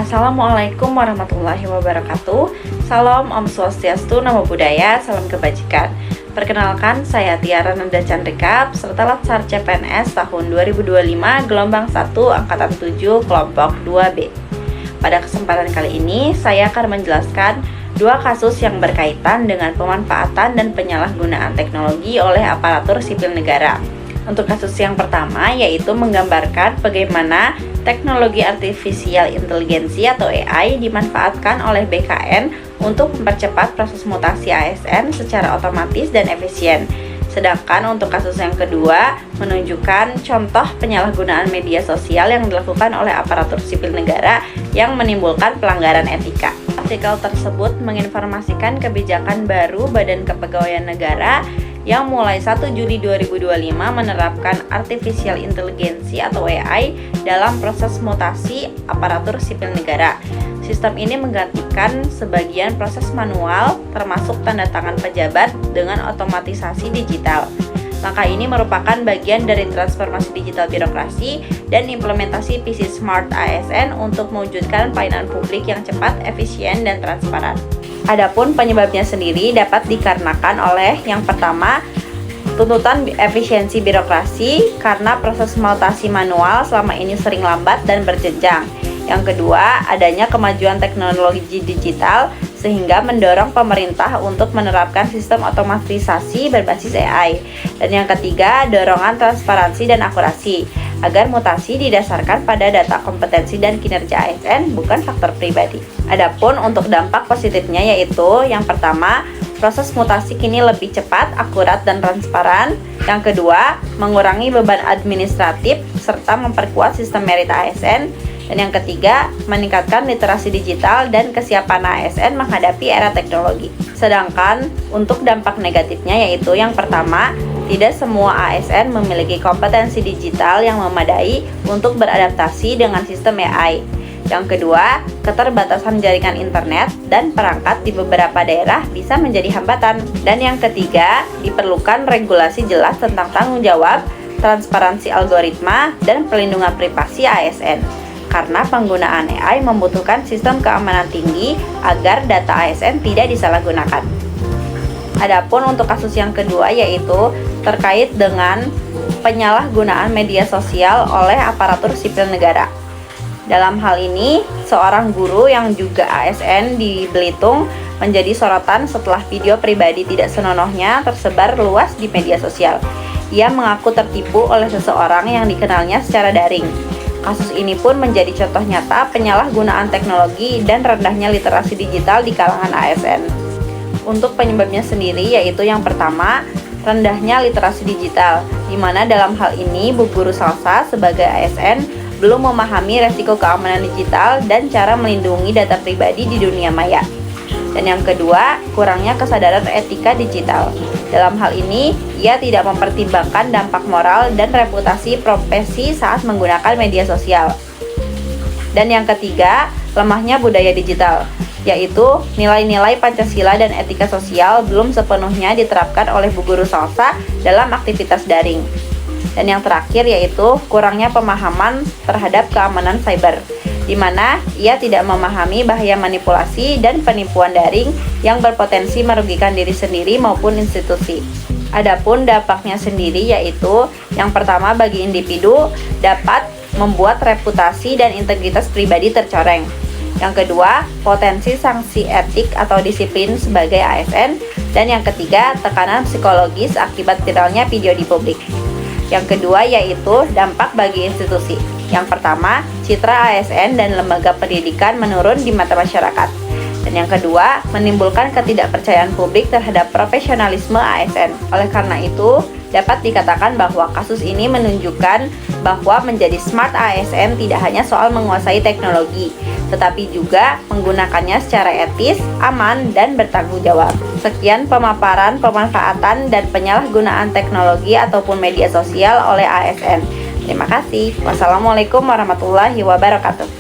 Assalamualaikum warahmatullahi wabarakatuh. Salam Om Swastiastu, Namo Buddhaya, salam kebajikan. Perkenalkan, saya Tiara Nanda Chandrika, peserta Latsar CPNS tahun 2025, gelombang 1, angkatan 7, kelompok 2B. Pada kesempatan kali ini, saya akan menjelaskan dua kasus yang berkaitan dengan pemanfaatan dan penyalahgunaan teknologi oleh aparatur sipil negara. Untuk kasus yang pertama, yaitu menggambarkan bagaimana teknologi artificial intelligence atau AI dimanfaatkan oleh BKN untuk mempercepat proses mutasi ASN secara otomatis dan efisien. Sedangkan untuk kasus yang kedua, menunjukkan contoh penyalahgunaan media sosial yang dilakukan oleh aparatur sipil negara yang menimbulkan pelanggaran etika. Artikel tersebut menginformasikan kebijakan baru Badan Kepegawaian Negara yang mulai 1 Juli 2025 menerapkan Artificial Intelligence atau AI dalam proses mutasi aparatur sipil negara. Sistem ini menggantikan sebagian proses manual termasuk tanda tangan pejabat dengan otomatisasi digital. Langkah ini merupakan bagian dari transformasi digital birokrasi dan implementasi visi Smart ASN untuk mewujudkan pelayanan publik yang cepat, efisien, dan transparan. Adapun penyebabnya sendiri dapat dikarenakan oleh yang pertama, tuntutan efisiensi birokrasi karena proses mutasi manual selama ini sering lambat dan berjenjang. Yang kedua, adanya kemajuan teknologi digital sehingga mendorong pemerintah untuk menerapkan sistem otomatisasi berbasis AI. Dan yang ketiga, dorongan transparansi dan akurasi agar mutasi didasarkan pada data kompetensi dan kinerja ASN, bukan faktor pribadi. Adapun untuk dampak positifnya yaitu yang pertama, proses mutasi kini lebih cepat, akurat, dan transparan. Yang kedua, mengurangi beban administratif serta memperkuat sistem merit ASN. Dan yang ketiga, meningkatkan literasi digital dan kesiapan ASN menghadapi era teknologi. Sedangkan untuk dampak negatifnya yaitu yang pertama, tidak semua ASN memiliki kompetensi digital yang memadai untuk beradaptasi dengan sistem AI. Yang kedua, keterbatasan jaringan internet dan perangkat di beberapa daerah bisa menjadi hambatan. Dan yang ketiga, diperlukan regulasi jelas tentang tanggung jawab, transparansi algoritma, dan pelindungan privasi ASN. Karena penggunaan AI membutuhkan sistem keamanan tinggi agar data ASN tidak disalahgunakan. Adapun untuk kasus yang kedua yaitu terkait dengan penyalahgunaan media sosial oleh aparatur sipil negara. Dalam hal ini, seorang guru yang juga ASN di Belitung menjadi sorotan setelah video pribadi tidak senonohnya tersebar luas di media sosial. Ia mengaku tertipu oleh seseorang yang dikenalnya secara daring. Kasus ini pun menjadi contoh nyata penyalahgunaan teknologi dan rendahnya literasi digital di kalangan ASN. Untuk penyebabnya sendiri yaitu yang pertama, rendahnya literasi digital, di mana dalam hal ini Bu Guru Salsa sebagai ASN belum memahami resiko keamanan digital dan cara melindungi data pribadi di dunia maya. Dan yang kedua, kurangnya kesadaran etika digital. Dalam hal ini, ia tidak mempertimbangkan dampak moral dan reputasi profesi saat menggunakan media sosial. Dan yang ketiga, lemahnya budaya digital, yaitu nilai-nilai Pancasila dan etika sosial belum sepenuhnya diterapkan oleh Bu Guru Salsa dalam aktivitas daring. Dan yang terakhir yaitu kurangnya pemahaman terhadap keamanan cyber, di mana ia tidak memahami bahaya manipulasi dan penipuan daring yang berpotensi merugikan diri sendiri maupun institusi. Adapun dampaknya sendiri yaitu yang pertama bagi individu dapat membuat reputasi dan integritas pribadi tercoreng. Yang kedua, potensi sanksi etik atau disiplin sebagai ASN. Dan yang ketiga, tekanan psikologis akibat viralnya video di publik. Yang kedua yaitu dampak bagi institusi. Yang pertama, citra ASN dan lembaga pendidikan menurun di mata masyarakat. Dan yang kedua, menimbulkan ketidakpercayaan publik terhadap profesionalisme ASN. Oleh karena itu, dapat dikatakan bahwa kasus ini menunjukkan bahwa menjadi smart ASN tidak hanya soal menguasai teknologi, tetapi juga menggunakannya secara etis, aman, dan bertanggung jawab. Sekian pemaparan pemanfaatan dan penyalahgunaan teknologi ataupun media sosial oleh ASN. Terima kasih. Wassalamualaikum warahmatullahi wabarakatuh.